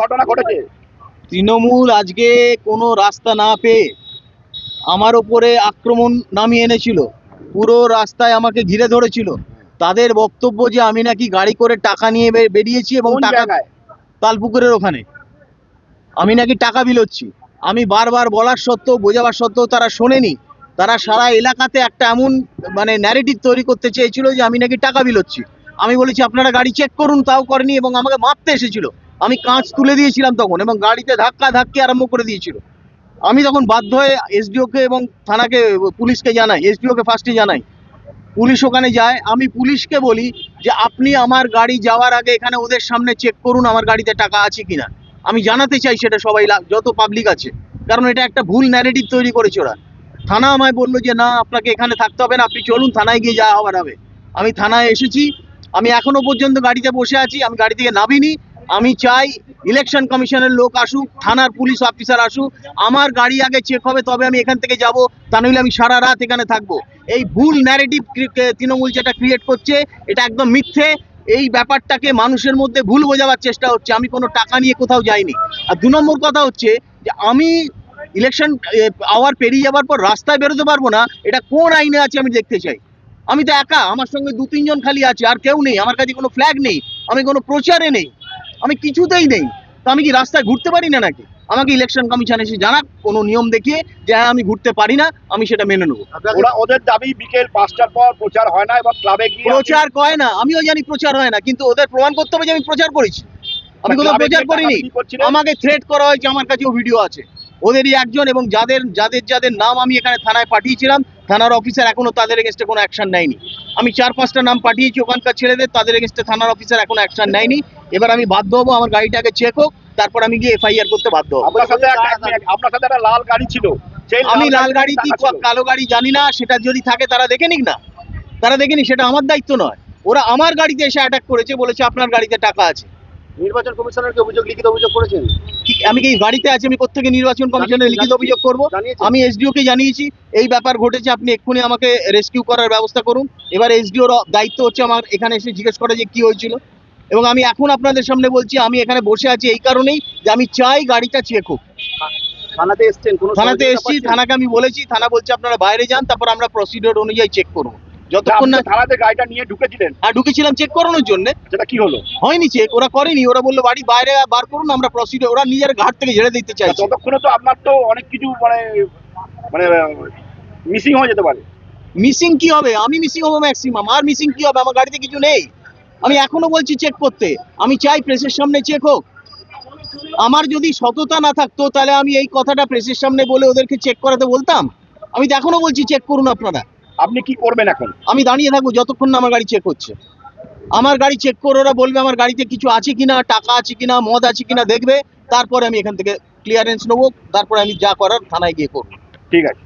ঘটনা ঘটেছে? তৃণমূল আজকে কোনো রাস্তা না পেয়ে আমার উপরে আক্রমণ নামিয়ে এনেছিল, পুরো রাস্তায় আমাকে ঘিরে ধরেছিল। তাদের বক্তব্য যে আমি নাকি গাড়ি করে টাকা নিয়ে বেরিয়েছি এবং কোন টাকা জায়গায়? তালপুকুরের ওখানে আমি নাকি টাকা বিলোচ্ছি। আমি বারবার বলার সত্ত্বেও, বোঝাবার সত্ত্বেও তারা শোনেনি। তারা সারা এলাকাতে একটা এমন ন্যারেটিভ তৈরি করতে চেয়েছিল যে আমি নাকি টাকা বিলোচ্ছি। আমি বলেছি আপনারা গাড়ি চেক করুন, তাও করেনি এবং আমাকে মারতে এসেছিল। আমি কাঁচ তুলে দিয়েছিলাম তখন এবং গাড়িতে ধাক্কা ধাক্কি আরম্ভ করে দিয়েছিল। আমি তখন বাধ্য হয়ে এসডিওকে এবং থানাকে, পুলিশকে জানাই। এসডিওকে ফার্স্টে জানাই, পুলিশ ওখানে যায়। আমি পুলিশকে বলি যে আপনি আমার গাড়ি যাওয়ার আগে এখানে ওদের সামনে চেক করুন আমার গাড়িতে টাকা আছে কিনা। আমি জানাতে চাই সেটা সবাই, যত পাবলিক আছে, কারণ এটা একটা ভুল ন্যারেটিভ তৈরি করেছে ওরা। থানা আমায় বললো যে না, আপনাকে এখানে থাকতে হবে না, আপনি চলুন, থানায় গিয়ে যা হবার হবে। আমি থানায় এসেছি, আমি এখনো পর্যন্ত গাড়িতে বসে আছি, আমি গাড়ি থেকে নামিনি। আমি চাই ইলেকশন কমিশনের লোক আসুক, থানার পুলিশ অফিসার আসুক, আমার গাড়ি আগে চেক হবে, তবে আমি এখান থেকে যাব। তা নইলে আমি সারা রাত এখানে থাকবো। এই ভুল ন্যারেটিভ তৃণমূল যেটা ক্রিয়েট করছে, এটা একদম মিথ্যে। এই ব্যাপারটাকে মানুষের মধ্যে ভুল বোঝাবার চেষ্টা হচ্ছে। আমি কোনো টাকা নিয়ে কোথাও যাইনি। আর 2 নম্বর কথা হচ্ছে যে আমি ইলেকশন আওয়ার পেরিয়ে যাবার পর রাস্তায় বেরোতে পারবো না, এটা কোন আইনে আছে আমি দেখতে চাই। আমি তো একা, আমার সঙ্গে 2-3 জন খালি আছে, আর কেউ নেই। আমার কাছে কোনো ফ্ল্যাগ নেই, আমি কোনো প্রচারে নেই, আমি কিছুতেই নেই। তো আমি কি রাস্তায় ঘুরতে পারি না নাকি? আমাকে ইলেকশন কমিশন এসে জানাক কোনো নিয়ম দেখিয়ে যে হ্যাঁ আমি ঘুরতে পারি না, আমি সেটা মেনে নেবো। ওদের দাবি বিকেল 5টার পর প্রচার হয় না এবং ক্লাবে গিয়ে প্রচার করে না, আমিও জানি প্রচার হয় না, কিন্তু ওদের প্রমাণ করতে হবে যে আমি প্রচার করেছি। আমি কোথাও প্রচার করিনি। আমাকে থ্রেট করা হয়েছে, আমার কাছেও ভিডিও আছে। ওদেরই একজন, এবং যাদের যাদের যাদের নাম আমি এখানে থানায় পাঠিয়েছিলাম, থানার অফিসার এখনো তাদের এগেনস্টে কোনো অ্যাকশন নেয়নি। আমি 4-5টা নাম পাঠিয়েছি ওখানকার ছেলেদের, তাদের এগেনস্টে থানার অফিসার এখনো অ্যাকশন নেয়নি। এবার আমি বাধ্য হবো, আমার গাড়িটাকে চেক হোক, তারপর আমি গিয়ে এফআইআর করতে বাধ্য হবো। আপনার সাথে একটা লাল গাড়ি ছিল, সেই আমি লাল গাড়ি কি কালো গাড়ি জানি না, সেটা যদি থাকে তারা দেখে নিক না। তারা দেখেনি, সেটা আমার দায়িত্ব নয়। ওরা আমার গাড়িতে এসে অ্যাটাক করেছে, বলেছে আপনার গাড়িতে টাকা আছে। নির্বাচন কমিশনারকে লিখিত অভিযোগ করেছেন? আমি কি গাড়িতে আছি, আমি কোত্থেকে নির্বাচন কমিশনে লিখিত অভিযোগ করব? আমি এসডিও কে জানিয়েছি এই ব্যাপার ঘটেছে, আপনি এক্ষুনি আমাকে রেস্কিউ করার ব্যবস্থা করুন। এবার এসডিওর দায়িত্ব হচ্ছে আমার এখানে এসে জিজ্ঞেস করা যে কি হয়েছিল। এবং আমি এখন আপনাদের সামনে বলছি, আমি এখানে বসে আছি এই কারণেই যে আমি চাই গাড়িটা চেক হোক। থানাতে এসেছেন? থানাতে এসেছি, থানাকে আমি বলেছি, থানা বলছে আপনারা বাইরে যান, তারপর আমরা প্রসিডিওর অনুযায়ী চেক করবো। যতক্ষণ না থানাতে গাড়িটা নিয়ে ঢুকেছিলেন? আর ঢুকেছিলাম চেক করানোর জন্য। সেটা কি হলো? হয়নি চেক, ওরা করেনি। ওরা বললো বাড়ি বাইরে বার করুন, আমরা প্রসিডিওর, ওরা নিজের ঘাট থেকে ঝেড়ে দিতে চাই। ততক্ষণে তো আপনার তো অনেক কিছু মানে মানে মিসিং হয়ে যেতে পারে। মিসিং কি হবে? আমি মিসিং হবো ম্যাক্সিমাম, আর মিসিং কি হবে? আমার গাড়িতে কিছু নেই। আমি এখনো বলছি চেক করতে। আমি চাই প্রেসের সামনে চেক হোক। আমার যদি সততা না থাকতো তাহলে আমি এই কথাটা প্রেসের সামনে বলে ওদেরকে চেক করাতে বলতাম? আমি তো এখনো বলছি চেক করুন আপনারা। আপনি কি করবেন এখন? আমি দাঁড়িয়ে থাকবো যতক্ষণ না আমার গাড়ি চেক হচ্ছে। আমার গাড়ি চেক করে ওরা বলবে আমার গাড়িতে কিছু আছে কিনা, টাকা আছে কিনা, মদ আছে কিনা দেখবে, তারপরে আমি এখান থেকে ক্লিয়ারেন্স নেবো, তারপরে আমি যা করার থানায় গিয়ে করবো। ঠিক আছে।